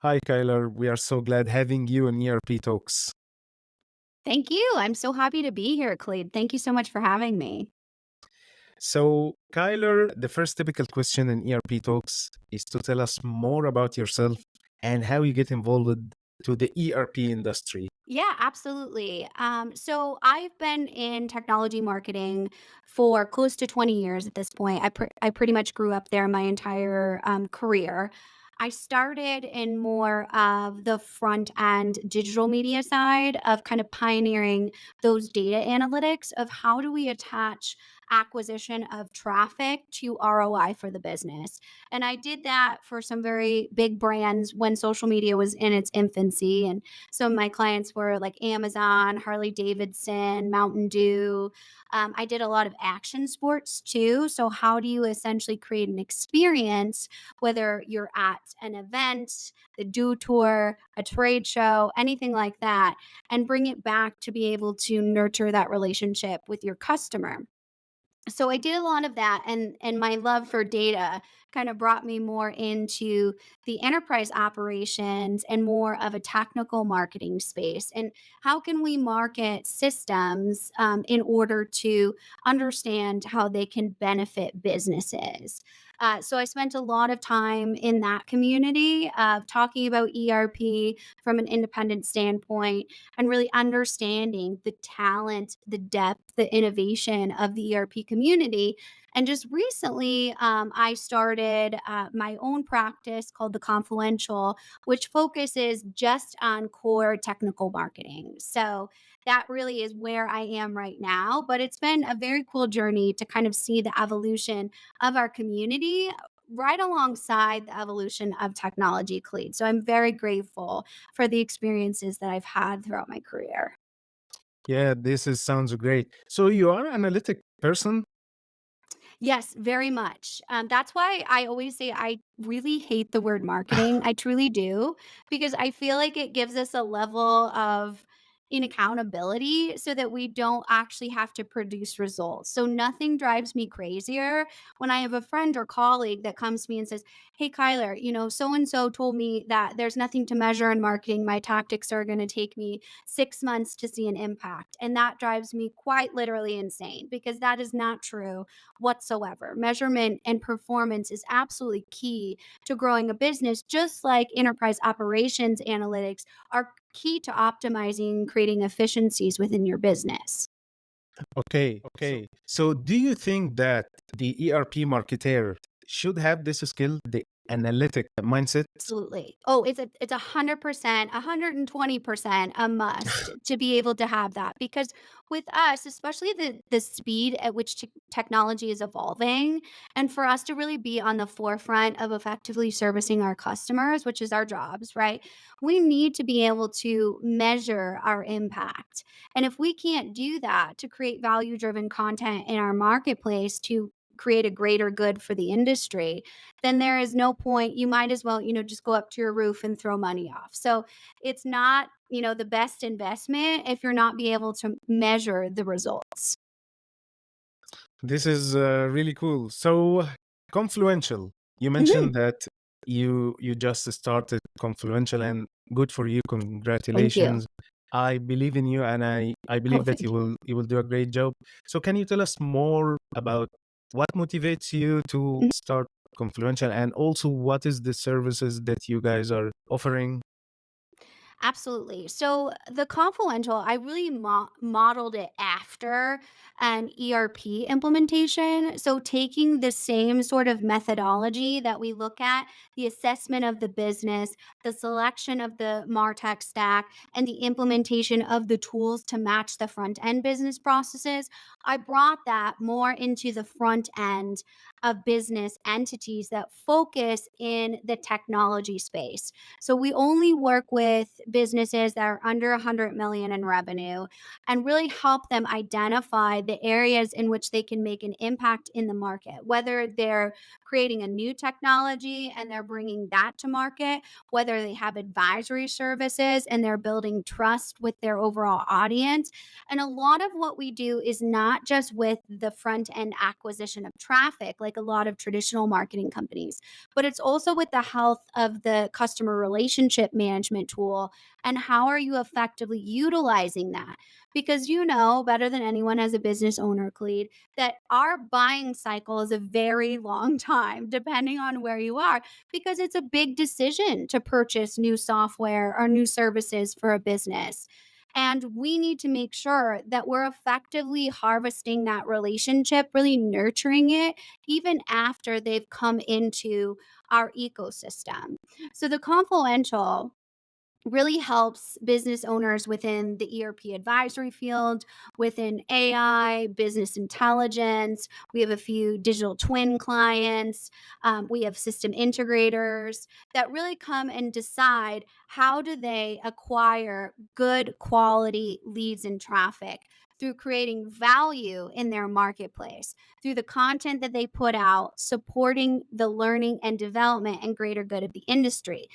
Hi, Kyler. We are so glad having you in ERP Talks. Thank you. I'm so happy to be here, Khaled. Thank you so much for having me. So, Kyler, the first typical question in ERP Talks is to tell us more about yourself and how you get involved to the ERP industry. Yeah, absolutely. So I've been in technology marketing for close to 20 years at this point. I pretty much grew up there my entire career. I started in more of the front end digital media side of kind of pioneering those data analytics of how do we attach acquisition of traffic to ROI for the business. And I did that for some very big brands when social media was in its infancy. And some of my clients were like Amazon, Harley Davidson, Mountain Dew. I did a lot of action sports too. So, how do you essentially create an experience, whether you're at an event, the Dew Tour, a trade show, anything like that, and bring it back to be able to nurture that relationship with your customer? So I did a lot of that, and my love for data kind of brought me more into the enterprise operations and more of a technical marketing space. And how can we market systems in order to understand how they can benefit businesses? So I spent a lot of time in that community of talking about ERP from an independent standpoint and really understanding the talent, the depth, the innovation of the ERP community. And just recently, I started my own practice called the Confluential, which focuses just on core technical marketing. So that really is where I am right now. But it's been a very cool journey to kind of see the evolution of our community right alongside the evolution of technology, Cleed. So I'm very grateful for the experiences that I've had throughout my career. Yeah, sounds great. So, you are an analytic person? Yes, very much. That's why I always say I really hate the word marketing. I truly do, because I feel like it gives us a level of inaccountability so that we don't actually have to produce results. So nothing drives me crazier when I have a friend or colleague that comes to me and says, "Hey, Kyler, so and so told me that there's nothing to measure in marketing. My tactics are going to take me 6 months to see an impact." And that drives me quite literally insane because that is not true whatsoever. Measurement and performance is absolutely key to growing a business, just like enterprise operations analytics are key to optimizing and creating efficiencies within your business. Okay. So, do you think that the ERP marketer should have this skill, the analytic mindset? Absolutely. Oh, it's 100%, 120% a must to be able to have that because with us, especially the speed at which technology is evolving, and for us to really be on the forefront of effectively servicing our customers, which is our jobs, right? We need to be able to measure our impact. And if we can't do that to create value-driven content in our marketplace to create a greater good for the industry, then there is no point. You might as well, just go up to your roof and throw money off. So it's not, the best investment if you're not be able to measure the results. This is really cool. So, Confluential. You Mhm. mentioned that you just started Confluential, and good for you. Thank you. Congratulations. I believe in you, and I Oh, believe that thank you. you will do a great job. So, can you tell us more about what motivates you to Mhm. start Confluential, and also what is the services that you guys are offering? Absolutely. So the Confluential, I really modeled it after an ERP implementation. So taking the same sort of methodology that we look at, the assessment of the business, the selection of the MarTech stack, and the implementation of the tools to match the front end business processes, I brought that more into the front end of business entities that focus in the technology space. So we only work with businesses that are under 100 million in revenue and really help them identify the areas in which they can make an impact in the market, whether they're creating a new technology and they're bringing that to market, whether they have advisory services and they're building trust with their overall audience. And a lot of what we do is not just with the front end acquisition of traffic, like a lot of traditional marketing companies, but it's also with the health of the customer relationship management tool and how are you effectively utilizing that? Because you know better than anyone as a business owner, Clede, that our buying cycle is a very long time, depending on where you are, because it's a big decision to purchase new software or new services for a business. And we need to make sure that we're effectively harvesting that relationship, really nurturing it, even after they've come into our ecosystem. So the Confluential really helps business owners within the ERP advisory field, within AI, business intelligence. We have a few digital twin clients. We have system integrators that really come and decide how do they acquire good quality leads and traffic through creating value in their marketplace, through the content that they put out, supporting the learning and development and greater good of the industry.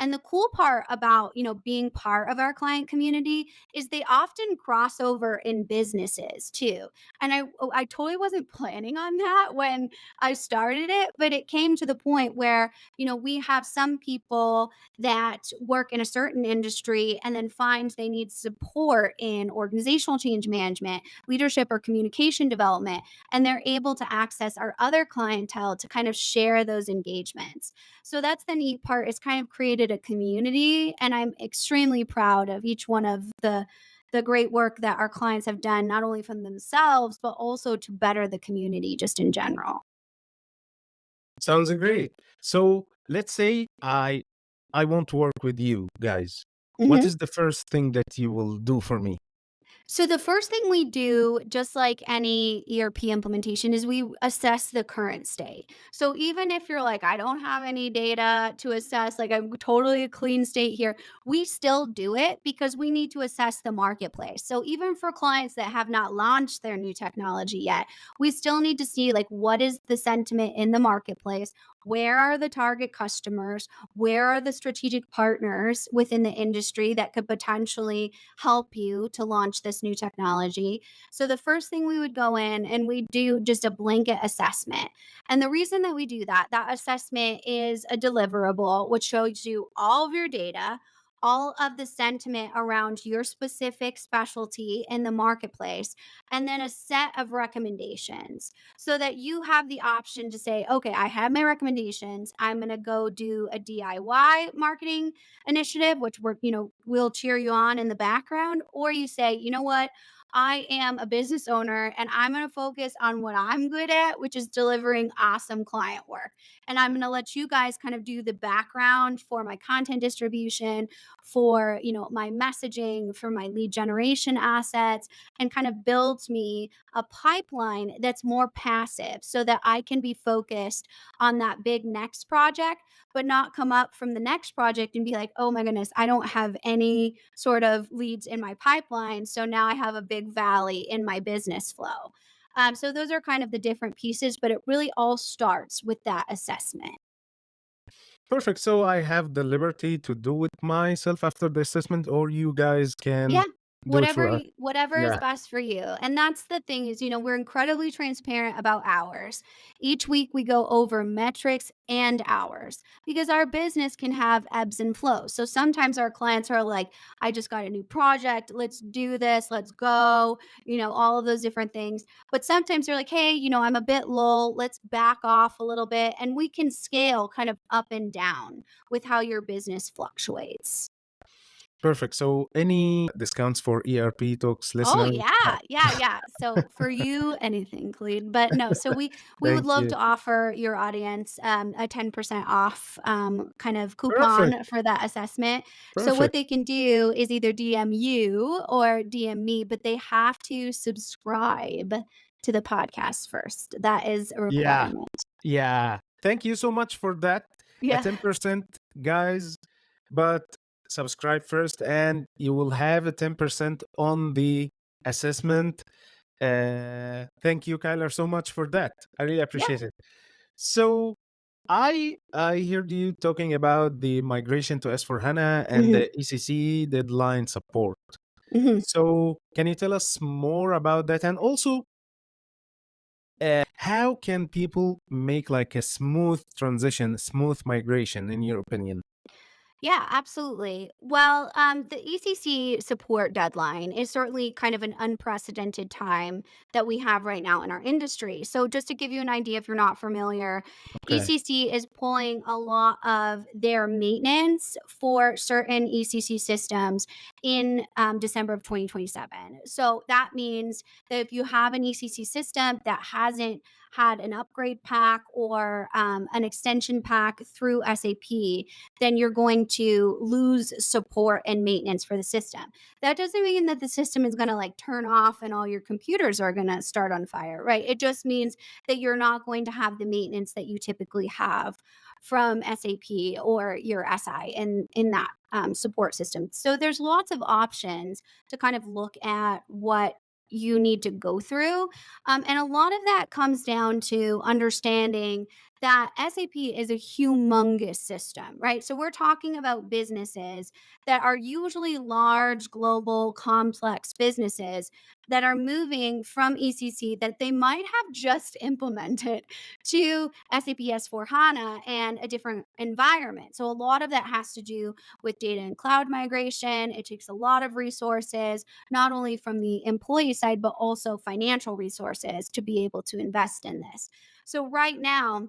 And the cool part about, being part of our client community is they often cross over in businesses too. And I totally wasn't planning on that when I started it, but it came to the point where, we have some people that work in a certain industry and then finds they need support in organizational change management, leadership or communication development, and they're able to access our other clientele to kind of share those engagements. So that's the neat part. It's kind of created a community, and I'm extremely proud of each one of the great work that our clients have done, not only for themselves, but also to better the community just in general. Sounds great. So let's say I want to work with you guys. What Mhm. is the first thing that you will do for me? So the first thing we do, just like any ERP implementation, is we assess the current state. So even if you're like, I don't have any data to assess, like I'm totally a clean state here, we still do it because we need to assess the marketplace. So even for clients that have not launched their new technology yet, we still need to see like what is the sentiment in the marketplace? Where are the target customers? Where are the strategic partners within the industry that could potentially help you to launch this new technology? So the first thing we would go in and we do just a blanket assessment. And the reason that we do that, that assessment is a deliverable, which shows you all of your data, all of the sentiment around your specific specialty in the marketplace, and then a set of recommendations so that you have the option to say, okay, I have my recommendations. I'm going to go do a DIY marketing initiative, which we'll cheer you on in the background. Or you say, you know what? I am a business owner and I'm going to focus on what I'm good at, which is delivering awesome client work. And I'm going to let you guys kind of do the background for my content distribution, for, my messaging, for my lead generation assets, and kind of builds me a pipeline that's more passive so that I can be focused on that big next project, but not come up from the next project and be like, oh my goodness, I don't have any sort of leads in my pipeline. So now I have a big valley in my business flow. So those are kind of the different pieces, but it really all starts with that assessment. Perfect. So I have the liberty to do it myself after the assessment, or you guys can Yeah. do it for us. Whatever is Yeah. best for you. And that's the thing is, we're incredibly transparent about hours. Each week we go over metrics and hours because our business can have ebbs and flows. So sometimes our clients are like, I just got a new project, let's do this, let's go, all of those different things. But sometimes they're like, hey, I'm a bit low, let's back off a little bit and we can scale kind of up and down with how your business fluctuates. Perfect. So any discounts for ERP Talks Oh, listeners? yeah. Yeah, yeah. So for you, anything, Khalid. But no, so we would Thank love you. to offer your audience a 10% off kind of Perfect. coupon for that assessment. So what Perfect. they can do is either DM you or DM me, but they have to subscribe to the podcast first. That is a Yeah. requirement. Yeah. Thank you so much for that. A Yeah. 10%, guys, but subscribe first and you will have a 10% on the assessment. Thank you, Kyler, so much for that. I really Yeah. appreciate it. So I heard you talking about the migration to S4HANA and Hmm. the ECC deadline support. Hmm. So can you tell us more about that? And also, how can people make like a smooth transition, smooth migration, in your opinion? Yeah, absolutely. Well, the ECC support deadline is certainly kind of an unprecedented time that we have right now in our industry. So, just to give you an idea, if you're not familiar, Okay. ECC is pulling a lot of their maintenance for certain ECC systems in December of 2027. So, that means that if you have an ECC system that hasn't had an upgrade pack or an extension pack through SAP, then you're going to lose support and maintenance for the system. That doesn't mean that the system is going to like turn off and all your computers are going to start on fire, right? It just means that you're not going to have the maintenance that you typically have from SAP or your SI in that support system. So there's lots of options to kind of look at what you need to go through. And a lot of that comes down to understanding that SAP is a humongous system, right? So we're talking about businesses that are usually large, global, complex businesses that are moving from ECC that they might have just implemented to SAP S4 HANA and a different environment. So a lot of that has to do with data and cloud migration. It takes a lot of resources, not only from the employee side, but also financial resources to be able to invest in this. So right now,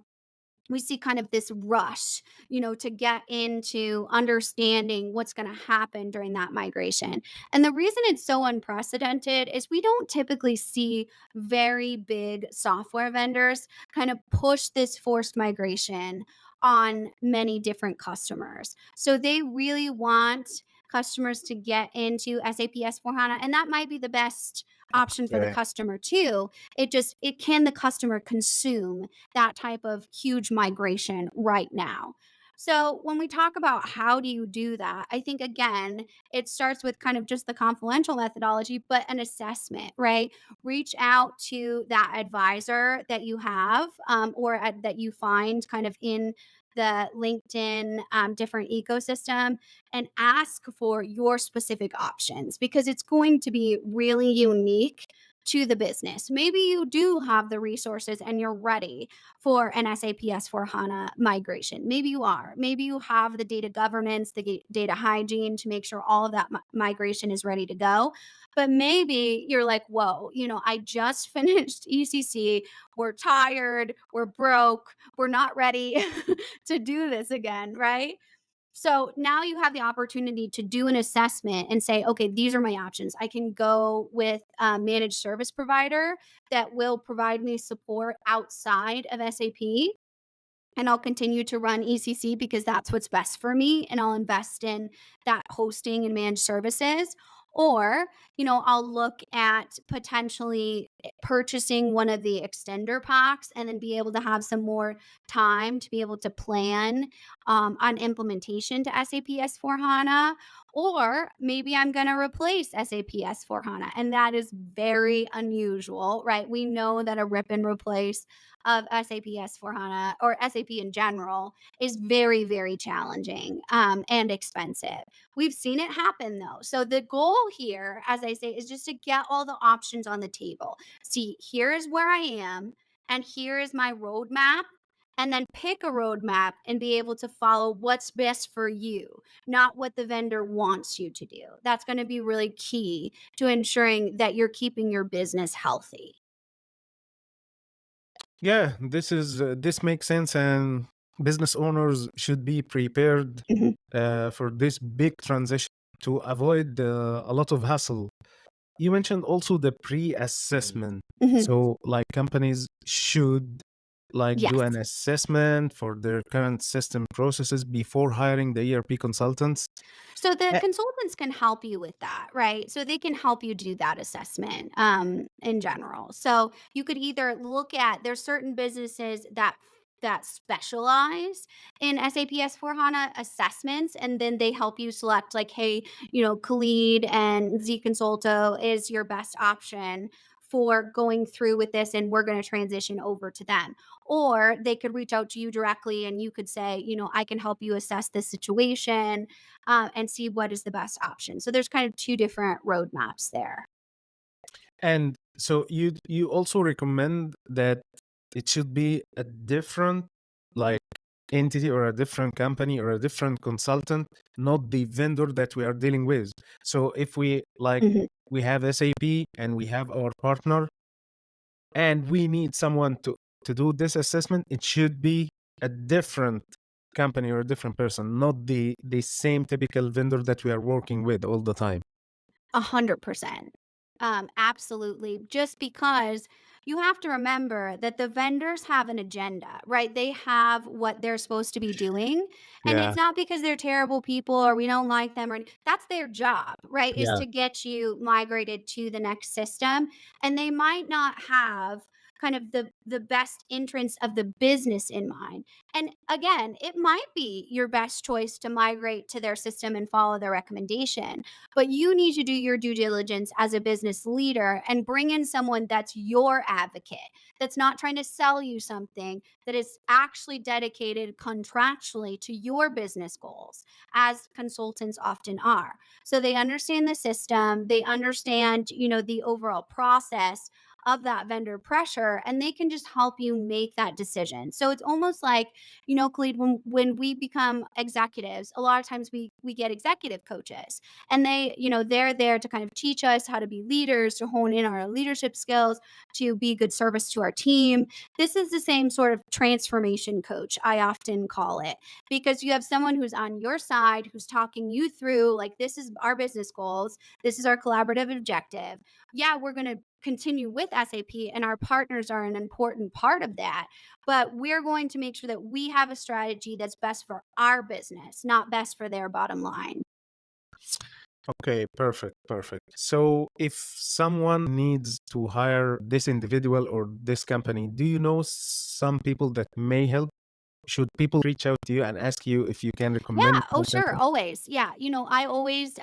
we see kind of this rush, to get into understanding what's going to happen during that migration. And the reason it's so unprecedented is we don't typically see very big software vendors kind of push this forced migration on many different customers. So they really want customers to get into SAP S/4HANA, and that might be the best option for the Okay. customer too. It can the customer consume that type of huge migration right now. So, when we talk about how do you do that, I think again, it starts with kind of just the confluential methodology, but an assessment, right? Reach out to that advisor that you have that you find kind of in the LinkedIn different ecosystem and ask for your specific options because it's going to be really unique to the business. Maybe you do have the resources and you're ready for an SAP S4 HANA migration. Maybe you are. Maybe you have the data governance, the data hygiene to make sure all of that migration is ready to go. But maybe you're like, whoa, I just finished ECC. We're tired. We're broke. We're not ready to do this again, right? So now you have the opportunity to do an assessment and say, okay, these are my options. I can go with a managed service provider that will provide me support outside of SAP and I'll continue to run ECC because that's what's best for me and I'll invest in that hosting and managed services. Or, I'll look at potentially purchasing one of the extender packs and then be able to have some more time to be able to plan on implementation to SAP S4 HANA. Or maybe I'm going to replace SAP S4 HANA. And that is very unusual, right? We know that a rip and replace of SAP S4 HANA or SAP in general is very, very challenging and expensive. We've seen it happen though. So the goal here, as I say, is just to get all the options on the table. See, here is where I am, and here is my roadmap. And then pick a roadmap and be able to follow what's best for you, not what the vendor wants you to do. That's going to be really key to ensuring that you're keeping your business healthy. Yeah, this makes sense, and business owners should be prepared Mhm. for this big transition to avoid a lot of hassle. You mentioned also the pre-assessment. Mhm. So, like companies should like do an Yes. assessment for their current system processes before hiring the ERP consultants. So the Eh, consultants can help you with that, right? So they can help you do that assessment in general. So you could either look at there's certain businesses that specialize in SAP S4 HANA assessments, and then they help you select like, hey, Khaled and ZConsulto is your best option for going through with this, and we're going to transition over to them. Or they could reach out to you directly, and you could say, I can help you assess this situation and see what is the best option. So there's kind of two different roadmaps there. And so you also recommend that it should be a different like entity or a different company or a different consultant, not the vendor that we are dealing with. So if we like Mhm. we have SAP and we have our partner and we need someone to do this assessment, it should be a different company or a different person, not the same typical vendor that we are working with all the time. 100%. Absolutely. Just because you have to remember that the vendors have an agenda, right? They have what they're supposed to be doing. And Yeah, it's not because they're terrible people or we don't like them, or that's their job, right? Is yeah, to get you migrated to the next system. And they might not have kind of the best entrance of the business in mind. And again, it might be your best choice to migrate to their system and follow their recommendation, but you need to do your due diligence as a business leader and bring in someone that's your advocate, that's not trying to sell you something, that is actually dedicated contractually to your business goals, as consultants often are. So they understand the system, they understand, the overall process of that vendor pressure, and they can just help you make that decision. So it's almost like, Khalid, when we become executives, a lot of times we get executive coaches, and they're there to kind of teach us how to be leaders, to hone in our leadership skills, to be good service to our team. This is the same sort of transformation coach, I often call it, because you have someone who's on your side, who's talking you through, like, this is our business goals, this is our collaborative objective. Yeah, we're going to continue with SAP, and our partners are an important part of that, but we're going to make sure that we have a strategy that's best for our business, not best for their bottom line. okay, perfect, perfect. So if someone needs to hire this individual or this company, do you know some people that may help? Should people reach out to you and ask you if you can recommend Yeah, oh, sure, Confluential? always. Yeah, I always,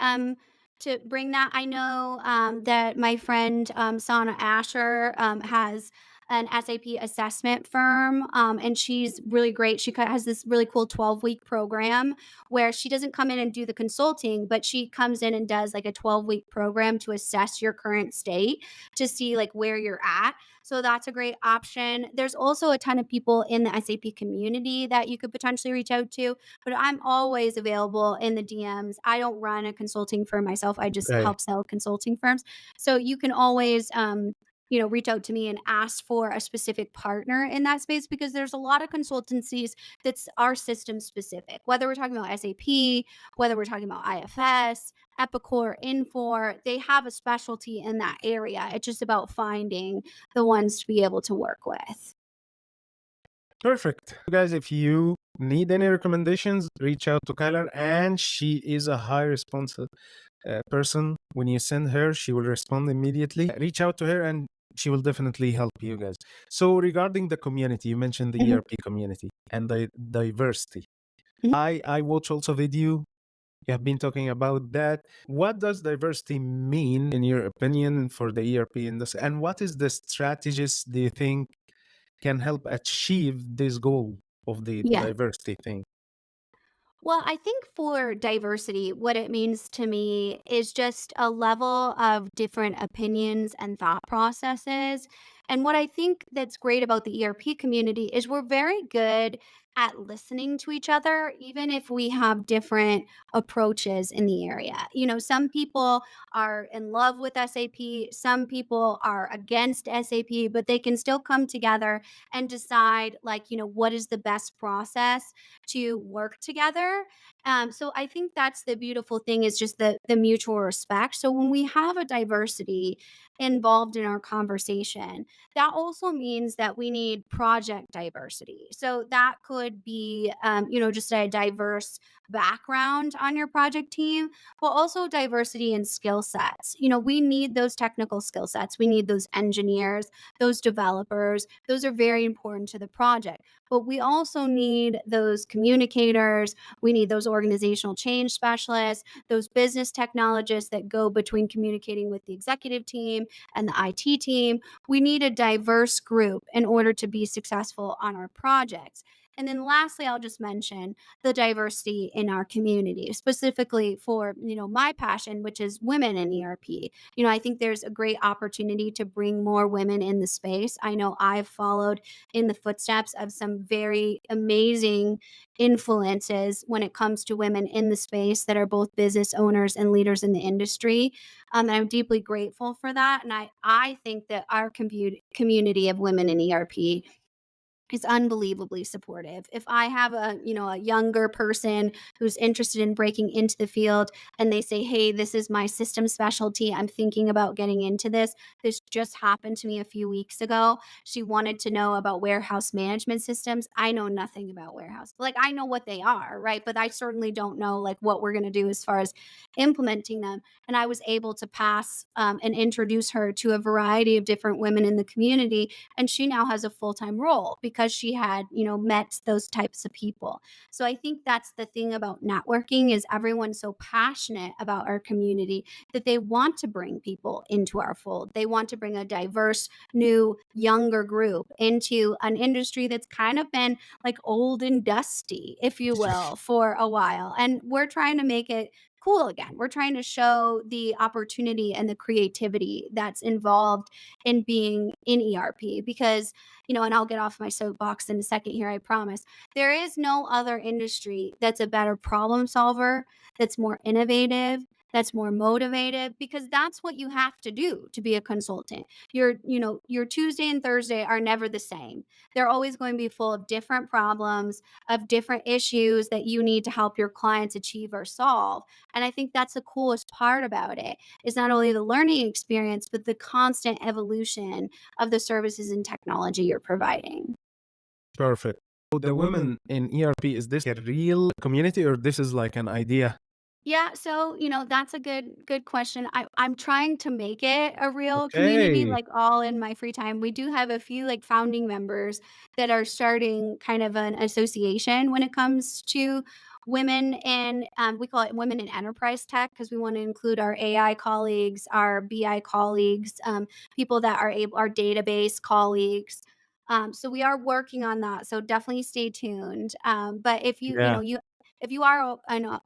to bring that, I know, that my friend, Sana Asher, has an SAP assessment firm, and she's really great. She has this really cool 12-week program where she doesn't come in and do the consulting, but she comes in and does like a 12-week program to assess your current state, to see like where you're at. So that's a great option. There's also a ton of people in the SAP community that you could potentially reach out to, but I'm always available in the DMs. I don't run a consulting firm myself. I just Okay, help sell consulting firms. So you can always, reach out to me and ask for a specific partner in that space, because there's a lot of consultancies that's our system specific, whether we're talking about SAP, whether we're talking about IFS, Epicor, Infor, they have a specialty in that area. It's just about finding the ones to be able to work with. perfect. Guys, if you need any recommendations, reach out to Kyler, and she is a high responsive person. When you send her, she will respond immediately. Reach out to her and she will definitely help you guys. So regarding the community, you mentioned the Mhm, ERP community and the diversity. mhm. I watch also video. You have been talking about that. What does diversity mean, in your opinion, for the ERP industry? And what is the strategies do you think can help achieve this goal of the Yeah. diversity thing? Well, I think for diversity, what it means to me is just a level of different opinions and thought processes. And what I think that's great about the ERP community is we're very good at listening to each other, even if we have different approaches in the area. Some people are in love with SAP, some people are against SAP, but they can still come together and decide, like, what is the best process to work together. So I think that's the beautiful thing, is just the mutual respect. So when we have a diversity involved in our conversation, that also means that we need project diversity. So that could be, just a diverse background on your project team, but also diversity in skill sets. We need those technical skill sets. We need those engineers, those developers. Those are very important to the project, but we also need those communicators. We need those organizational change specialists, those business technologists that go between communicating with the executive team and the IT team. We need a diverse group in order to be successful on our projects. And then lastly, I'll just mention the diversity in our community, specifically for, my passion, which is women in ERP. I think there's a great opportunity to bring more women in the space. I know I've followed in the footsteps of some very amazing influences when it comes to women in the space that are both business owners and leaders in the industry. And I'm deeply grateful for that. And I think that our community of women in ERP is unbelievably supportive. If I have a younger person who's interested in breaking into the field and they say, "Hey, this is my system specialty. I'm thinking about getting into this." This just happened to me a few weeks ago. She wanted to know about warehouse management systems. I know nothing about warehouse. Like, I know what they are, right? But I certainly don't know like what we're going to do as far as implementing them. And I was able to pass and introduce her to a variety of different women in the community, and she now has a full-time role because she had met those types of people. So I think that's the thing about networking, is everyone's so passionate about our community that they want to bring people into our fold. They want to bring a diverse new younger group into an industry that's kind of been like old and dusty, if you will, for a while, and we're trying to make it cool again. We're trying to show the opportunity and the creativity that's involved in being in ERP, because, and I'll get off my soapbox in a second here, I promise. There is no other industry that's a better problem solver, that's more innovative, that's more motivated, because that's what you have to do to be a consultant. Your Tuesday and Thursday are never the same. They're always going to be full of different problems, of different issues that you need to help your clients achieve or solve. And I think that's the coolest part about it, is not only the learning experience, but the constant evolution of the services and technology you're providing. Perfect. So the women in ERP, is this a real community or this is like an idea? Yeah, so, that's a good question. I'm trying to make it a real community, Okay. like, all in my free time. We do have a few, like, founding members that are starting kind of an association when it comes to women, and we call it Women in Enterprise Tech, because we wanna include our AI colleagues, our BI colleagues, people that are able our database colleagues. So we are working on that, so definitely stay tuned. But if Yeah. if you are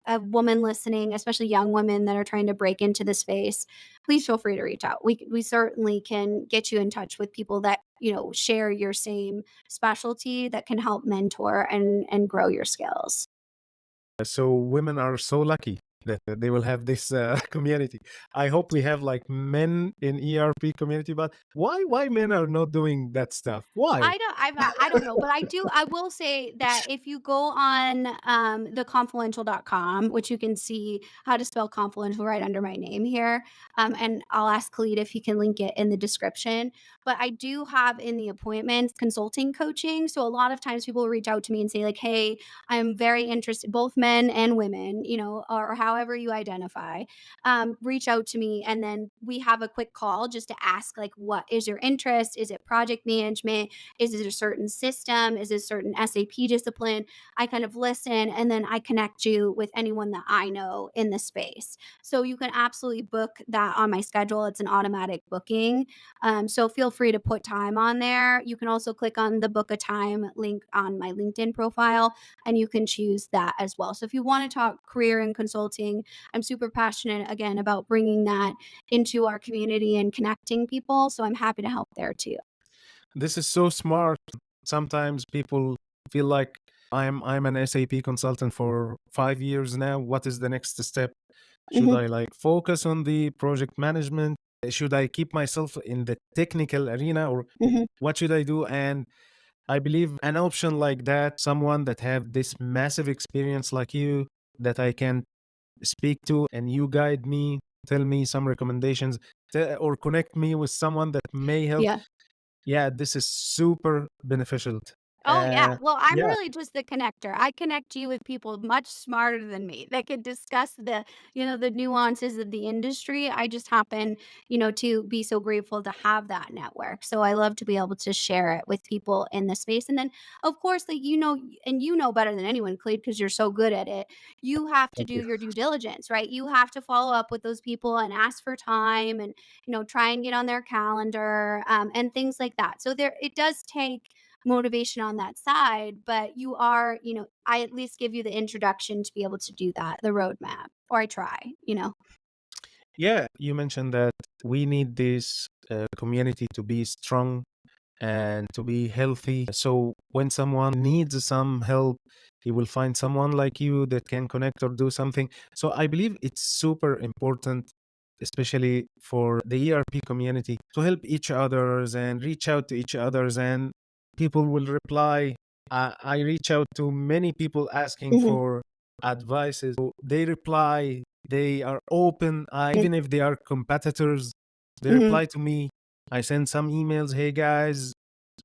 a woman listening, especially young women that are trying to break into the space, please feel free to reach out. We certainly can get you in touch with people that share your same specialty, that can help mentor and grow your skills. So women are so lucky that they will have this community. I hope we have like men in ERP community, but why men are not doing that stuff? Why? I don't know, but I will say that if you go on, the confluential.com, which you can see how to spell confluential right under my name here, and I'll ask Khalid if he can link it in the description, but I do have in the appointments consulting coaching, so a lot of times people reach out to me and say like, "Hey, I'm very interested," both men and women, or however you identify, reach out to me, and then we have a quick call just to ask like, what is your interest? Is it project management? Is it a certain system? Is it a certain SAP discipline? I kind of listen, and then I connect you with anyone that I know in the space. So you can absolutely book that on my schedule. It's an automatic booking. So feel free to put time on there. You can also click on the book a time link on my LinkedIn profile, and you can choose that as well. So if you want to talk career and consulting, I'm super passionate again about bringing that into our community and connecting people. So I'm happy to help there too. This is so smart. Sometimes people feel like I'm an SAP consultant for 5 years now. What is the next step? Should Mhm, I like focus on the project management? Should I keep myself in the technical arena or mhm. what should I do? And I believe an option like that, someone that have this massive experience like you that I can speak to and you guide me, tell me some recommendations or connect me with someone that may help. Yeah. Yeah, this is super beneficial. Oh, yeah. Well, I'm Yeah, really just the connector. I connect you with people much smarter than me that could discuss the nuances of the industry. I just happen, to be so grateful to have that network. So I love to be able to share it with people in the space. And then, of course, like, and you know better than anyone, Clay, because you're so good at it. You have to thank do you. your due diligence, right? You have to follow up with those people and ask for time, and, try and get on their calendar, and things like that. So it does take motivation on that side, but you are, I at least give you the introduction to be able to do that, the roadmap, or I try. Yeah, you mentioned that we need this community to be strong and to be healthy. So when someone needs some help, he will find someone like you that can connect or do something. So I believe it's super important, especially for the ERP community, to help each others and reach out to each others, and people will reply. I reach out to many people asking Mhm. for advices. So they reply. They are open, even if they are competitors. They Mhm. reply to me. I send some emails. Hey guys,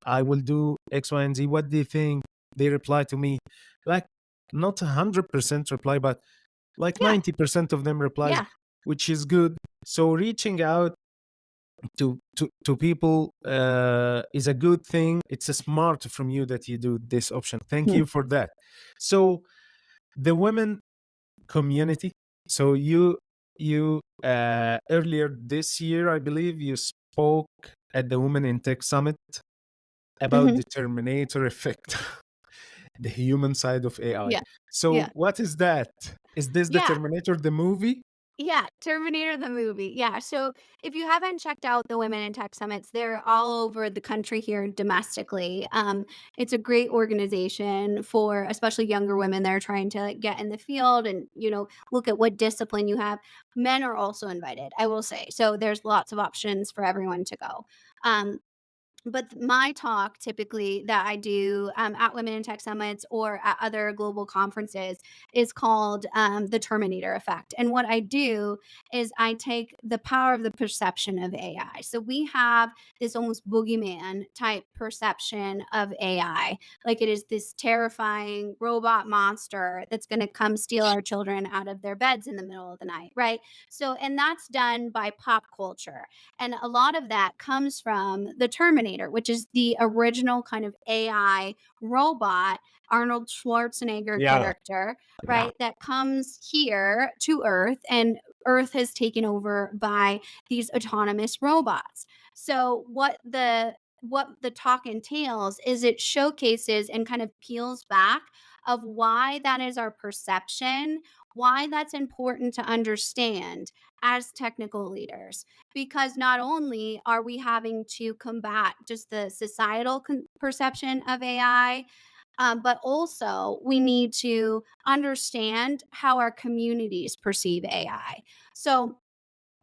I will do X, Y, and Z. What do you think? They reply to me, like not 100% reply, but like Yeah. 90% of them replies, Yeah. which is good. So reaching out to people is a good thing. It's a smart from you that you do this option. Thank Mhm. you for that. So the women community. So you earlier this year, I believe, you spoke at the Women in Tech Summit about Mhm. the Terminator effect, the human side of AI. Yeah. So Yeah. what is that? Is this the Yeah. Terminator the movie? Yeah, Terminator the movie. Yeah, so if you haven't checked out the Women in Tech Summits, they're all over the country here domestically. It's a great organization for especially younger women that are trying to get in the field and look at what discipline you have. Men are also invited, I will say. So there's lots of options for everyone to go. Um, but my talk typically that I do at Women in Tech Summits or at other global conferences is called the Terminator Effect. And what I do is I take the power of the perception of AI. So we have this almost boogeyman type perception of AI, like it is this terrifying robot monster that's going to come steal our children out of their beds in the middle of the night, right? So, and that's done by pop culture. And a lot of that comes from the Terminator, which is the original kind of AI robot, Arnold Schwarzenegger Yeah. character, right? That comes here to Earth, and Earth has taken over by these autonomous robots. So what the talk entails is it showcases and kind of peels back of why that is our perception, why that's important to understand as technical leaders, because not only are we having to combat just the societal perception of AI, but also we need to understand how our communities perceive AI. So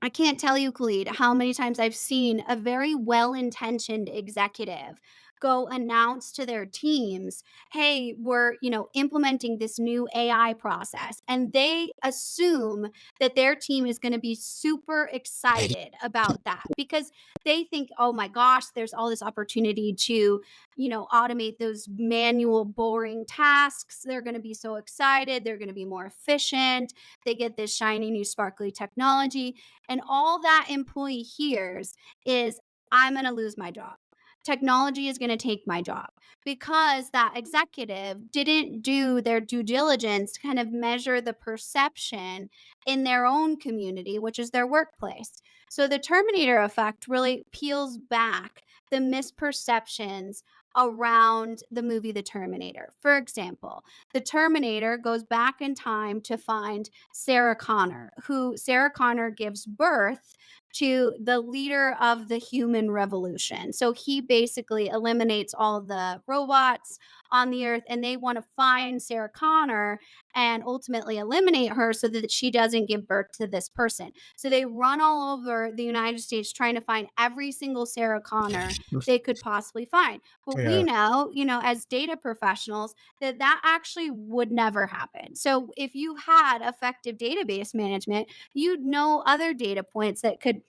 I can't tell you, Khalid, how many times I've seen a very well intentioned executive go announce to their teams, hey, we're, implementing this new AI process. And they assume that their team is going to be super excited about that because they think, oh my gosh, there's all this opportunity to, automate those manual, boring tasks. They're going to be so excited. They're going to be more efficient. They get this shiny new sparkly technology, and all that employee hears is, I'm going to lose my job. Technology is going to take my job because that executive didn't do their due diligence to kind of measure the perception in their own community, which is their workplace. So the Terminator effect really peels back the misperceptions around the movie The Terminator. For example, the Terminator goes back in time to find Sarah Connor, who Sarah Connor gives birth to the leader of the human revolution. So he basically eliminates all the robots on the earth, and they want to find Sarah Connor and ultimately eliminate her so that she doesn't give birth to this person. So they run all over the United States trying to find every single Sarah Connor they could possibly find. But we Yeah. know, as data professionals, that actually would never happen. So if you had effective database management, you'd know other data points that could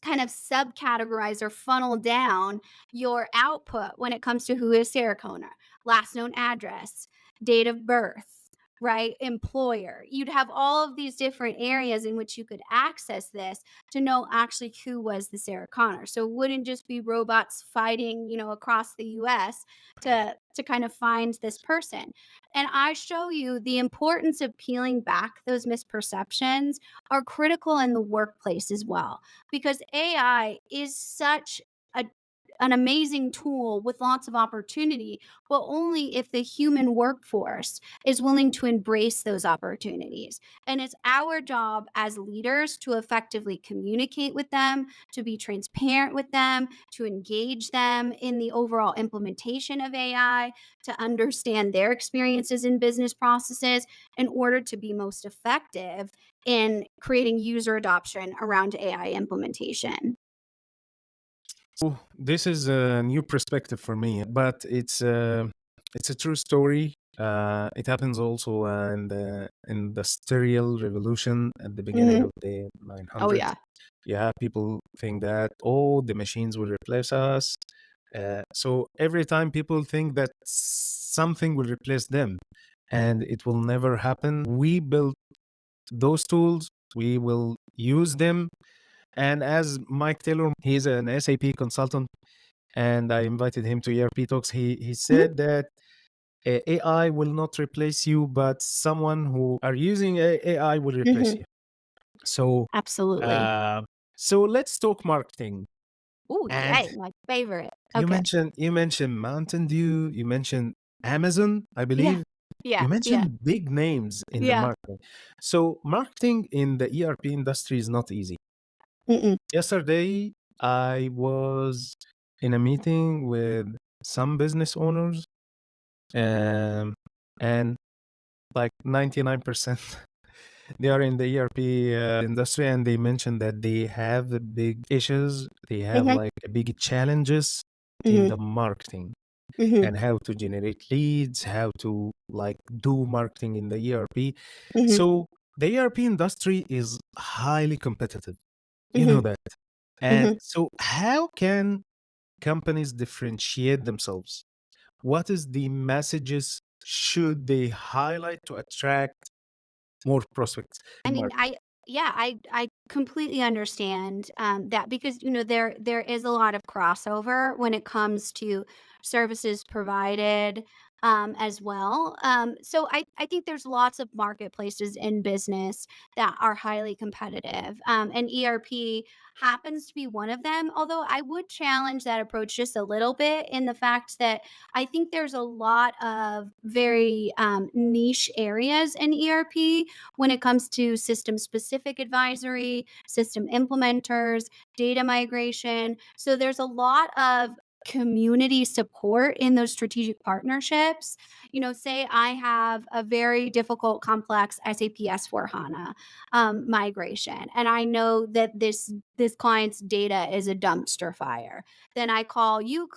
kind of subcategorize or funnel down your output when it comes to who is Sarah Connor, last known address, date of birth, right? Employer. You'd have all of these different areas in which you could access this to know actually who was the Sarah Connor. So it wouldn't just be robots fighting, across the US to kind of find this person. And I show you the importance of peeling back those misperceptions are critical in the workplace as well, because AI is such a an amazing tool with lots of opportunity, but only if the human workforce is willing to embrace those opportunities. And it's our job as leaders to effectively communicate with them, to be transparent with them, to engage them in the overall implementation of AI, to understand their experiences in business processes in order to be most effective in creating user adoption around AI implementation. So this is a new perspective for me, but it's a true story. It happens also in the industrial revolution at the beginning Mhm. of the Oh, 900s. yeah. Yeah, people think that, oh, the machines will replace us. So every time people think that something will replace them, and it will never happen, we build those tools, we will use them. And as Mike Taylor, he's an SAP consultant, and I invited him to ERP Talks. He Mhm. said that AI will not replace you, but someone who are using AI will replace Mhm. you. So, Absolutely. uh, so let's talk marketing. Ooh, And yay, my favorite. you Okay. mentioned Mountain Dew, you mentioned Amazon, I Yeah. believe. Yeah. You Yeah. mentioned big names in the Yeah. marketing. So marketing in the ERP industry is not easy. Mm-mm. Yesterday, I was in a meeting with some business owners, um, and like 99% they are in the ERP industry, and they mentioned that they have the big issues, they have Mhm. like big challenges in Mhm. the marketing Mhm. and how to generate leads, how to like do marketing in the ERP. Mhm. So the ERP industry is highly competitive. You know Mhm. that. And Mhm. so how can companies differentiate themselves? What is the messages should they highlight to attract more prospects I in mean, market? I completely understand that because there is a lot of crossover when it comes to services provided as well. So I think there's lots of marketplaces in business that are highly competitive, and ERP happens to be one of them. Although I would challenge that approach just a little bit in the fact that I think there's a lot of very niche areas in ERP when it comes to system specific advisory, system implementers, data migration. So there's a lot of community support in those strategic partnerships. Say I have a very difficult, complex SAP S4 HANA migration, and I know that this client's data is a dumpster fire. Then I call you,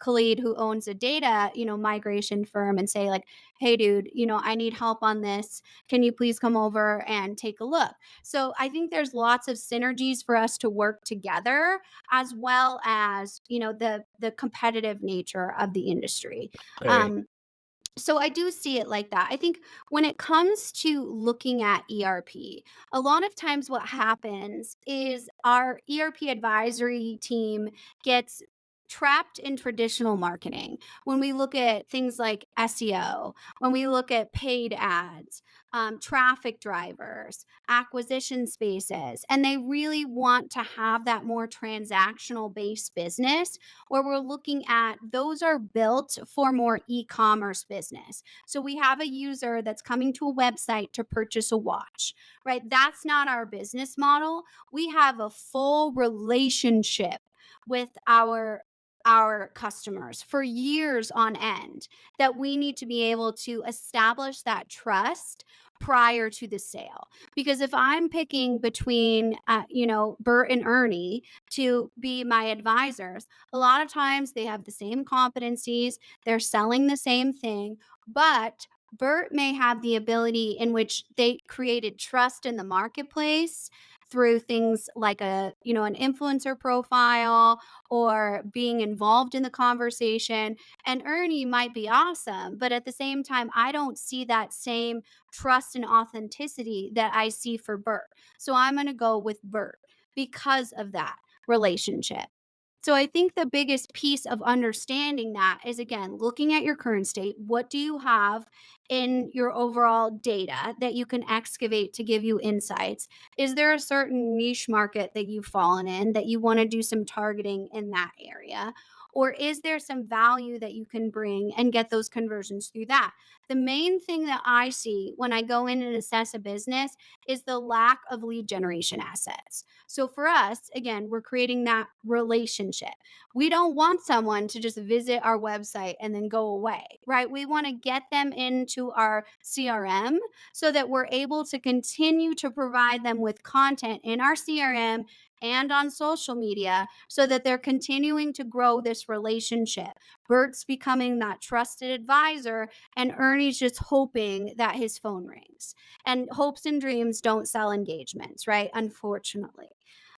Khalid, who owns a data migration firm, and say like, "Hey, dude, I need help on this. Can you please come over and take a look?" So I think there's lots of synergies for us to work together, as well as the competitive nature of the industry. Okay. Um, so I do see it like that. I think when it comes to looking at ERP, a lot of times what happens is our ERP advisory team gets trapped in traditional marketing. When we look at things like SEO, when we look at paid ads, traffic drivers, acquisition spaces, and they really want to have that more transactional based business where we're looking at those are built for more e-commerce business. So we have a user that's coming to a website to purchase a watch, right? That's not our business model. We have a full relationship with our customers for years on end that we need to be able to establish that trust prior to the sale. Because if I'm picking between Bert and Ernie to be my advisors, a lot of times they have the same competencies, they're selling the same thing, but Bert may have the ability in which they created trust in the marketplace through things like an influencer profile or being involved in the conversation. And Ernie might be awesome, but at the same time, I don't see that same trust and authenticity that I see for Bert. So I'm going to go with Bert because of that relationship. So I think the biggest piece of understanding that is, again, looking at your current state. What do you have in your overall data that you can excavate to give you insights? Is there a certain niche market that you've fallen in that you want to do some targeting in that area? Or is there some value that you can bring and get those conversions through that? The main thing that I see when I go in and assess a business is the lack of lead generation assets. So for us, again, we're creating that relationship. We don't want someone to just visit our website and then go away, right? We want to get them into our CRM so that we're able to continue to provide them with content in our CRM and on social media so that they're continuing to grow this relationship. Bert's becoming that trusted advisor, and Ernie's just hoping that his phone rings. And hopes and dreams don't sell engagements, right? Unfortunately.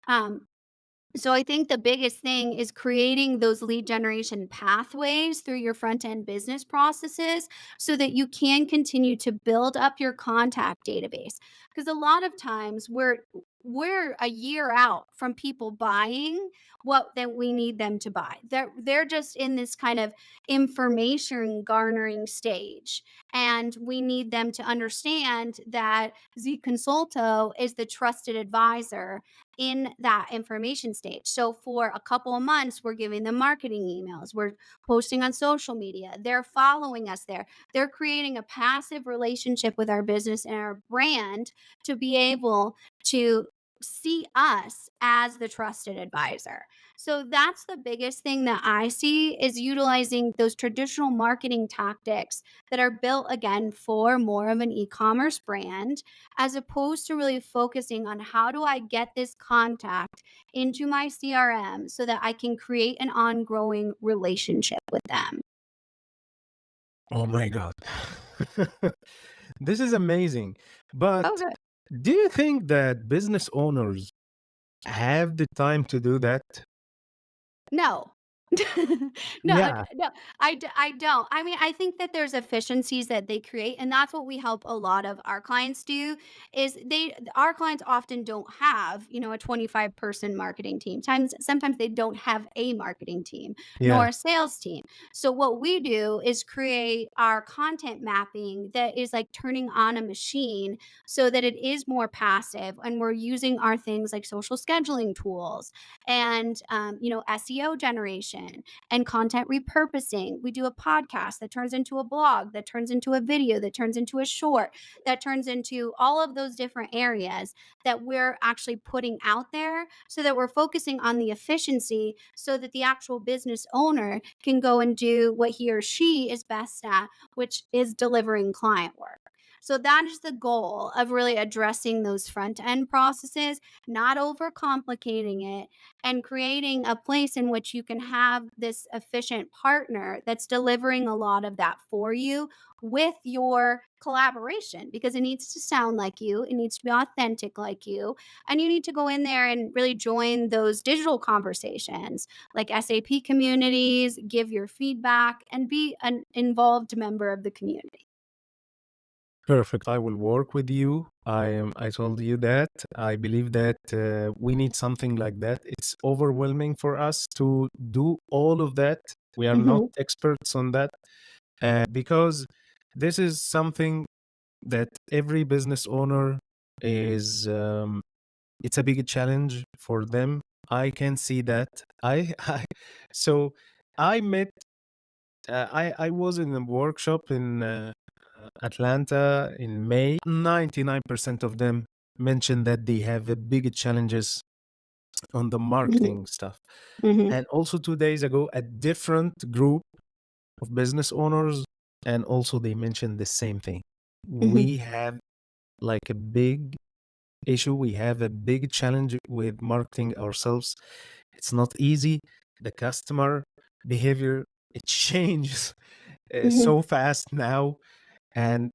Um, so I think the biggest thing is creating those lead generation pathways through your front end business processes so that you can continue to build up your contact database. Because a lot of times we're a year out from people buying what that we need them to buy. They're just in this kind of information garnering stage. And we need them to understand that ZConsulto is the trusted advisor in that information stage. So for a couple of months, we're giving them marketing emails, we're posting on social media, they're following us there. They're creating a passive relationship with our business and our brand to be able to see us as the trusted advisor. So that's the biggest thing that I see is utilizing those traditional marketing tactics that are built again for more of an e-commerce brand as opposed to really focusing on how do I get this contact into my CRM so that I can create an ongoing relationship with them. Oh my God. This is amazing. But Oh, good. do you think that business owners have the time to do that? No. Yeah. No, I don't. I mean, I think that there's efficiencies that they create, and that's what we help a lot of our clients do, is our clients often don't have, a 25-person marketing team. Sometimes they don't have a marketing team, nor Yeah. a sales team. So what we do is create our content mapping that is like turning on a machine so that it is more passive, and we're using our things like social scheduling tools and SEO generation and content repurposing. We do a podcast that turns into a blog, that turns into a video, that turns into a short, that turns into all of those different areas that we're actually putting out there so that we're focusing on the efficiency so that the actual business owner can go and do what he or she is best at, which is delivering client work. So that is the goal of really addressing those front end processes, not overcomplicating it, and creating a place in which you can have this efficient partner that's delivering a lot of that for you with your collaboration because it needs to sound like you, it needs to be authentic like you, and you need to go in there and really join those digital conversations like SAP communities, give your feedback, and be an involved member of the community. Perfect. I will work with you. I told you that. I believe that we need something like that. It's overwhelming for us to do all of that. We are not Mhm. experts on that. Because this is something that every business owner is it's a big challenge for them. I can see that. I so I met I was in a workshop in Atlanta in May. 99% of them mentioned that they have a big challenges on the Mhm. marketing stuff. Mhm. And also 2 days ago, a different group of business owners, and also they mentioned the same thing. Mhm. We have like a big issue. We have a big challenge with marketing ourselves. It's not easy. The customer behavior it changes Mhm. so fast now, and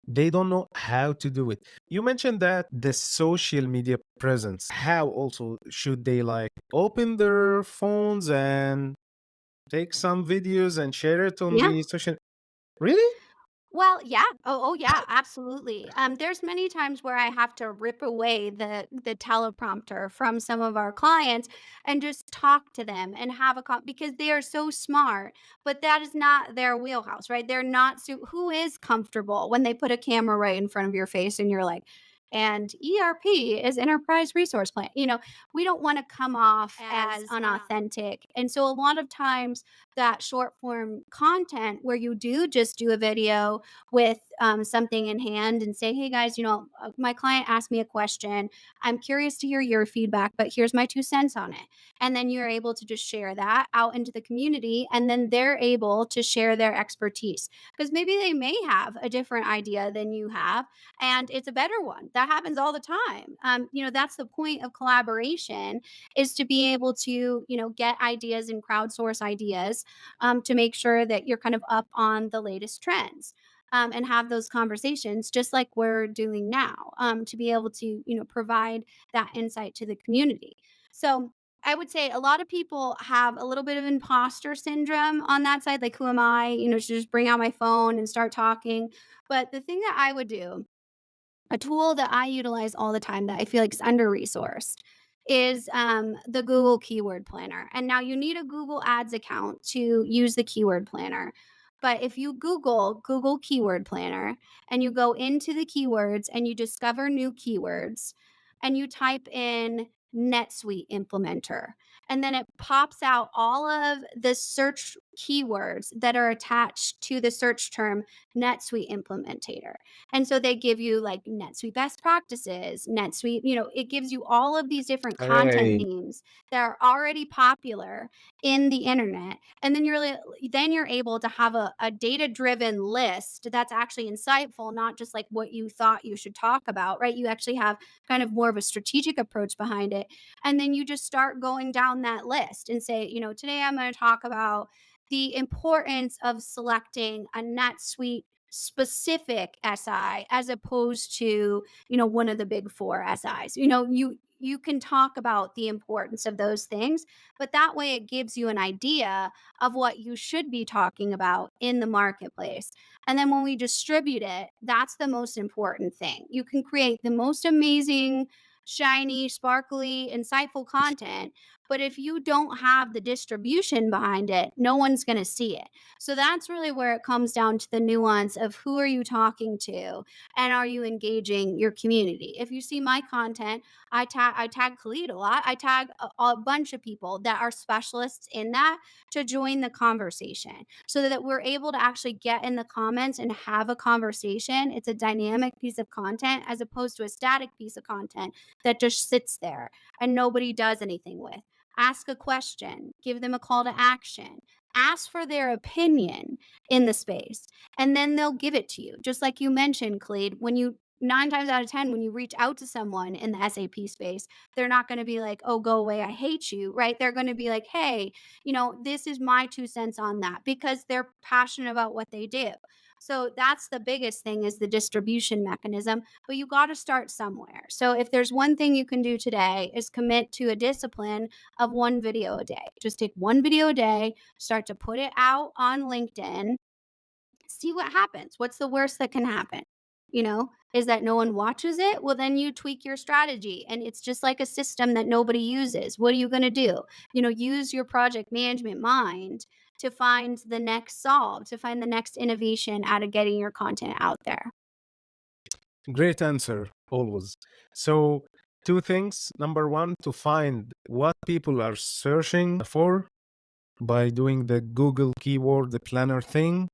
they don't know how to do it. You mentioned that the social media presence. How also should they like open their phones and take some videos and share it on Yeah. the social? Really? Well, yeah. Oh, yeah, absolutely. There's many times where I have to rip away the teleprompter from some of our clients and just talk to them and have because they are so smart, but that is not their wheelhouse, right? They're not who is comfortable when they put a camera right in front of your face and you're like, And ERP is enterprise resource plan. We don't want to come off as unauthentic. And so a lot of times that short form content where you do just do a video with something in hand and say, hey guys, my client asked me a question. I'm curious to hear your feedback, but here's my 2 cents on it. And then you're able to just share that out into the community. And then they're able to share their expertise because maybe they may have a different idea than you have and it's a better one. That happens all the time. That's the point of collaboration is to be able to, get ideas and crowdsource ideas to make sure that you're kind of up on the latest trends. And have those conversations just like we're doing now to be able to provide that insight to the community. So I would say a lot of people have a little bit of imposter syndrome on that side, like who am I, to just bring out my phone and start talking. But the thing that I would do, a tool that I utilize all the time that I feel like is under-resourced is, the Google Keyword Planner, and now you need a Google Ads account to use the Keyword Planner, but if you Google Keyword Planner and you go into the keywords and you discover new keywords and you type in NetSuite implementer, and then it pops out all of the search keywords that are attached to the search term NetSuite implementator. And so they give you like NetSuite best practices, NetSuite, it gives you all of these different content Hey, themes that are already popular in the internet. And then you're able to have a data-driven list that's actually insightful, not just like what you thought you should talk about, right? You actually have kind of more of a strategic approach behind it. And then you just start going down that list and say, today I'm going to talk about the importance of selecting a NetSuite specific SI as opposed to, one of the big four SIs. You can talk about the importance of those things, but that way it gives you an idea of what you should be talking about in the marketplace. And then when we distribute it, that's the most important thing. You can create the most amazing, shiny, sparkly, insightful content, but if you don't have the distribution behind it, no one's going to see it. So that's really where it comes down to the nuance of who are you talking to and are you engaging your community. If you see my content, I tag Khalid a lot. I tag a bunch of people that are specialists in that to join the conversation so that we're able to actually get in the comments and have a conversation. It's a dynamic piece of content as opposed to a static piece of content that just sits there and nobody does anything with. Ask a question, give them a call to action, ask for their opinion in the space, and then they'll give it to you. Just like you mentioned, Khalid, when you 9 times out of 10, when you reach out to someone in the SAP space, they're not going to be like, oh, go away, I hate you, right? They're going to be like, hey, this is my 2 cents on that because they're passionate about what they do. So that's the biggest thing is the distribution mechanism, but you got to start somewhere. So if there's one thing you can do today is commit to a discipline of one video a day. Just take one video a day, start to put it out on LinkedIn, see what happens. What's the worst that can happen? Is that no one watches it? Well, then you tweak your strategy. And it's just like a system that nobody uses. What are you going to do? Use your project management mind to find the next solve, to find the next innovation out of getting your content out there. great answer, always. So, two things. Number one, to find what people are searching for by doing the Google keyword, the planner thing.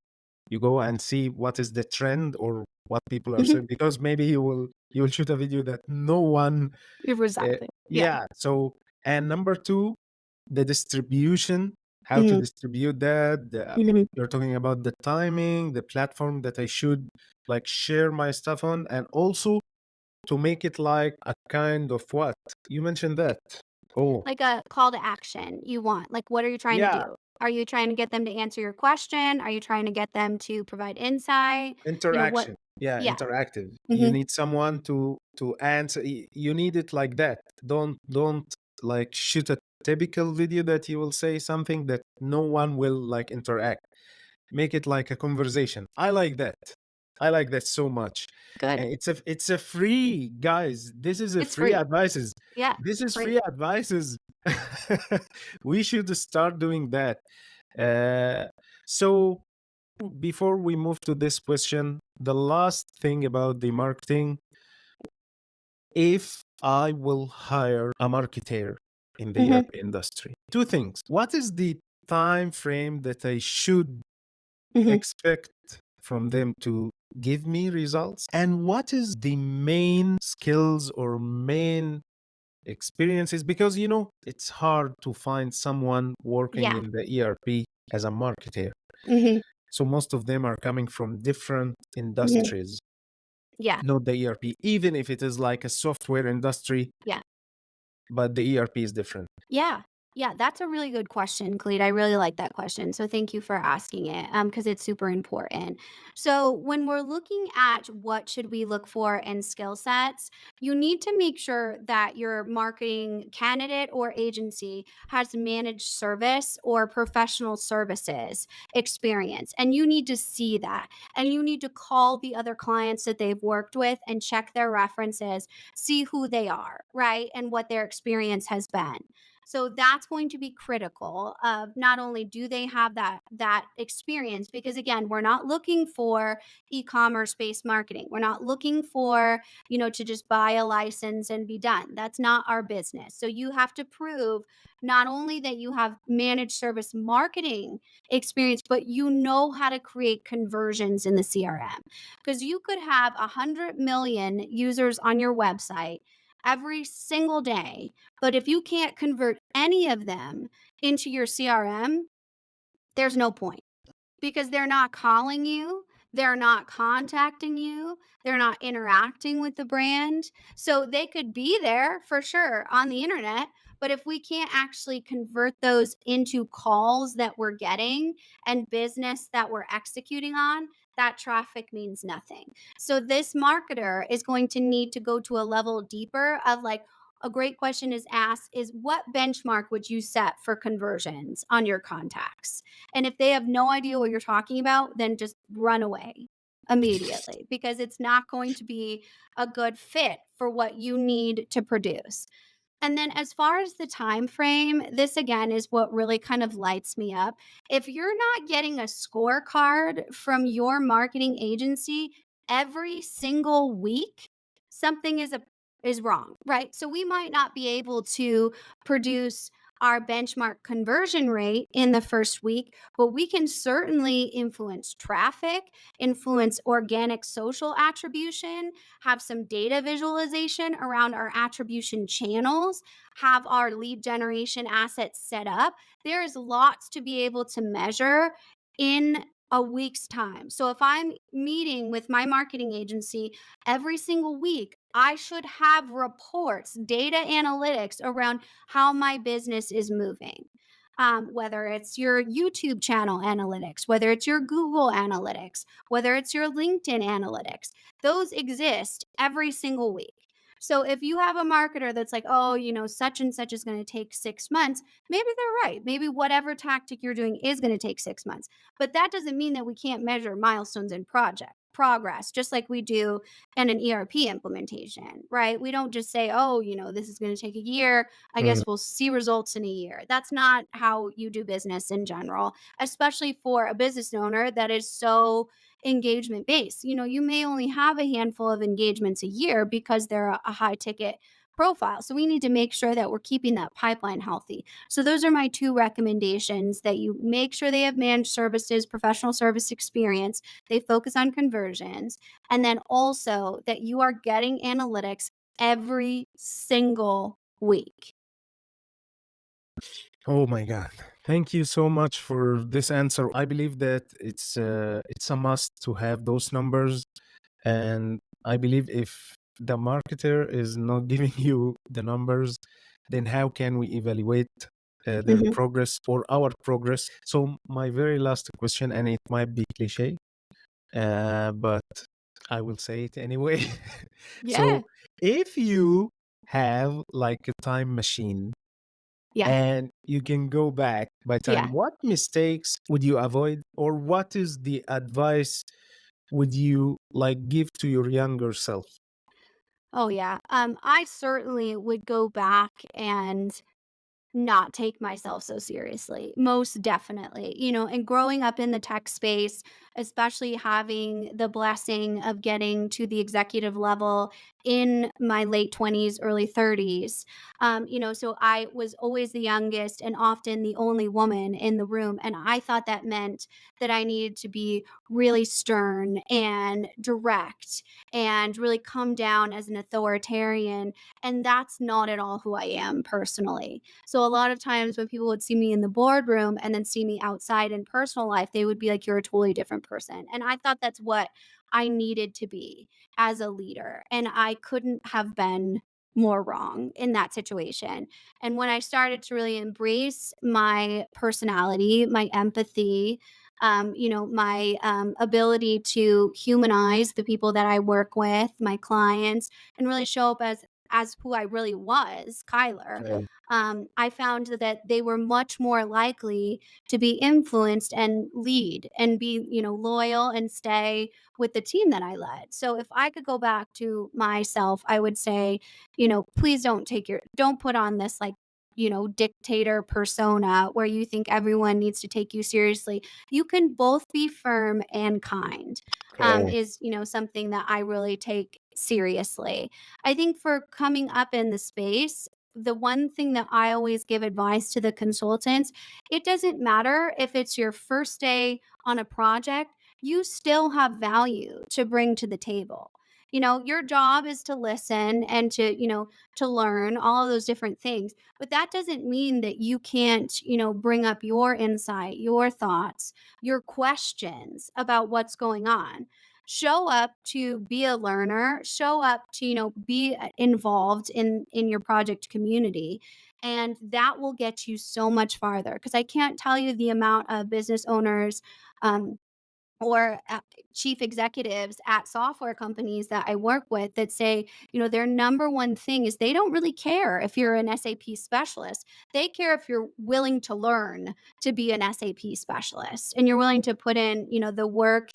You go and see what is the trend or what people are Mhm. searching because maybe you will shoot a video that no one Exactly. Yeah. yeah. So, and number two, the distribution, how to Mhm. distribute that. Mhm. You're talking about the timing, the platform that I should like share my stuff on, and also to make it like a kind of what you mentioned that. Oh, Like a call to action you want. Like, what are you trying to yeah, do? Are you trying to get them to answer your question? Are you trying to get them to provide insight? What interaction. Yeah, Yeah. interactive. You Mhm. need someone to answer. You need it like that. Don't like shoot a typical video that you will say something that no one will like interact. Make it like a conversation. I like that. I like that so much. Good. And it's a free, guys. This is a It's free free. advices. Yeah, This it's is free. free advices. We should start doing that. So before we move to this question, the last thing about the marketing, if I will hire a marketer in the Mhm. ERP industry? Two things. What is the time frame that I should Mhm. expect from them to give me results? And what is the main skills or main experiences? Because, it's hard to find someone working Yeah. in the ERP as a marketer. Mhm. So most of them are coming from different Mhm. industries, Yeah. not the ERP, even if it is like a software industry, Yeah. but the ERP is different. Yeah. Yeah, that's a really good question, Khalid. I really like that question. So thank you for asking it because it's super important. So when we're looking at what should we look for in skill sets, you need to make sure that your marketing candidate or agency has managed service or professional services experience. And you need to see that. And you need to call the other clients that they've worked with and check their references, see who they are, right? And what their experience has been. So that's going to be critical of not only do they have that experience, because again, we're not looking for e-commerce based marketing. We're not looking for, to just buy a license and be done. That's not our business. So you have to prove not only that you have managed service marketing experience, but you know how to create conversions in the CRM. Because you could have 100 million users on your website every single day, but if you can't convert any of them into your CRM, there's no point because they're not calling you, they're not contacting you, they're not interacting with the brand. So they could be there for sure on the internet, but if we can't actually convert those into calls that we're getting and business that we're executing on, that traffic means nothing. So this marketer is going to need to go to a level deeper of like, a great question is asked is what benchmark would you set for conversions on your contacts? And if they have no idea what you're talking about, then just run away immediately because it's not going to be a good fit for what you need to produce. And then as far as the time frame, this again is what really kind of lights me up. If you're not getting a scorecard from your marketing agency every single week, something is wrong, right? So we might not be able to produce our benchmark conversion rate in the first week, but we can certainly influence traffic, influence organic social attribution, have some data visualization around our attribution channels, have our lead generation assets set up. There is lots to be able to measure in a week's time. So if I'm meeting with my marketing agency every single week, I should have reports, data analytics around how my business is moving. Whether it's your YouTube channel analytics, whether it's your Google analytics, whether it's your LinkedIn analytics, those exist every single week. So if you have a marketer that's like, oh, such and such is going to take 6 months, maybe they're right. Maybe whatever tactic you're doing is going to take 6 months. But that doesn't mean that we can't measure milestones in project progress, just like we do in an ERP implementation, right? We don't just say, oh, this is going to take a year. I Mm. guess we'll see results in a year. That's not how you do business in general, especially for a business owner that is so engagement based. You may only have a handful of engagements a year because they're a high ticket profile. So we need to make sure that we're keeping that pipeline healthy. So those are my two recommendations that you make sure they have managed services, professional service experience, they focus on conversions, and then also that you are getting analytics every single week. Oh my God. Thank you so much for this answer. I believe that it's a must to have those numbers. And I believe if the marketer is not giving you the numbers, then how can we evaluate their Mhm. progress or our progress? So my very last question, and it might be cliche, but I will say it anyway. Yeah. So if you have like a time machine Yeah. and you can go back by Yeah. time, what mistakes would you avoid, or what is the advice would you like give to your younger self? Oh, yeah. I certainly would go back and not take myself so seriously. Most definitely. And growing up in the tech space, especially having the blessing of getting to the executive level in my late 20s, early 30s. So I was always the youngest and often the only woman in the room. And I thought that meant that I needed to be really stern and direct and really come down as an authoritarian. And that's not at all who I am personally. So a lot of times when people would see me in the boardroom and then see me outside in personal life, they would be like, you're a totally different person. And I thought that's what I needed to be as a leader. And I couldn't have been more wrong in that situation. And when I started to really embrace my personality, my empathy, my ability to humanize the people that I work with, my clients, and really show up as who I really was, Kyler. Yeah. I found that they were much more likely to be influenced and lead and be, loyal and stay with the team that I led. So if I could go back to myself, I would say, please don't put on this like, dictator persona where you think everyone needs to take you seriously. You can both be firm and kind. Okay. Is, something that I really take seriously. I think for coming up in the space, the one thing that I always give advice to the consultants, it doesn't matter if it's your first day on a project, you still have value to bring to the table. Your job is to listen and to learn all of those different things. But that doesn't mean that you can't, bring up your insight, your thoughts, your questions about what's going on. Show up to be a learner, show up to, be involved in your project community. And that will get you so much farther because I can't tell you the amount of business owners um, or chief executives at software companies that I work with that say, their number one thing is they don't really care if you're an SAP specialist. They care if you're willing to learn to be an SAP specialist and you're willing to put in, the work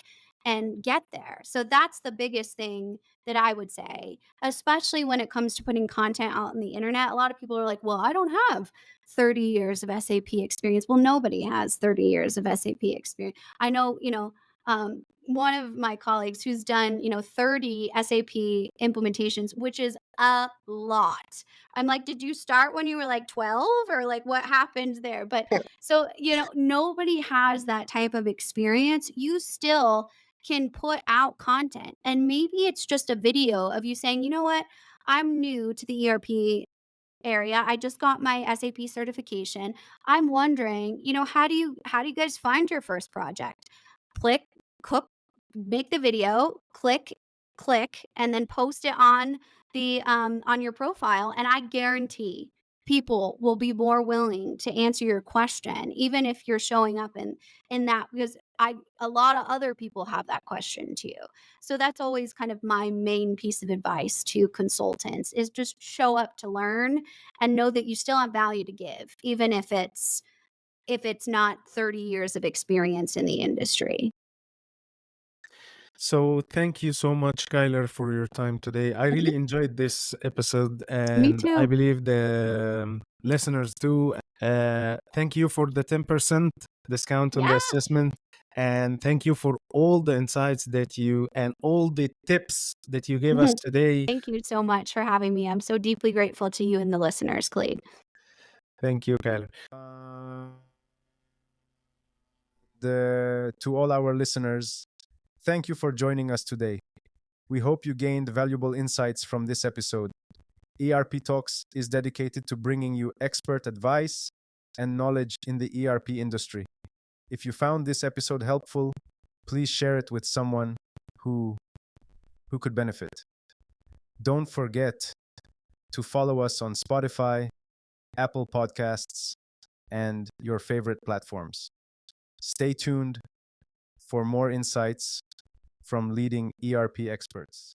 and get there. So that's the biggest thing that I would say, especially when it comes to putting content out on the internet. A lot of people are like, well, I don't have 30 years of SAP experience. Well, nobody has 30 years of SAP experience. I know, one of my colleagues who's done, 30 SAP implementations, which is a lot. I'm like, did you start when you were like 12 or like what happened there? But so, nobody has that type of experience. You still can put out content. And maybe it's just a video of you saying, you know what? I'm new to the ERP area. I just got my SAP certification. I'm wondering, how do you guys find your first project? Click, cook, make the video, click, and then post it on the on your profile. And I guarantee people will be more willing to answer your question, even if you're showing up in that because a lot of other people have that question too. So that's always kind of my main piece of advice to consultants is just show up to learn and know that you still have value to give, even if it's not 30 years of experience in the industry. So thank you so much, Kyler, for your time today. I Mhm. really enjoyed this episode, Me and I too. believe the listeners too. Thank you for the 10% discount on the Yeah. assessment. And thank you for all the insights that you and all the tips that you gave us today. Thank you so much for having me. I'm so deeply grateful to you and the listeners, Khaled. Thank you, Kyler. To all our listeners, thank you for joining us today. We hope you gained valuable insights from this episode. ERP Talks is dedicated to bringing you expert advice and knowledge in the ERP industry. If you found this episode helpful, please share it with someone who could benefit. Don't forget to follow us on Spotify, Apple Podcasts, and your favorite platforms. Stay tuned for more insights from leading ERP experts.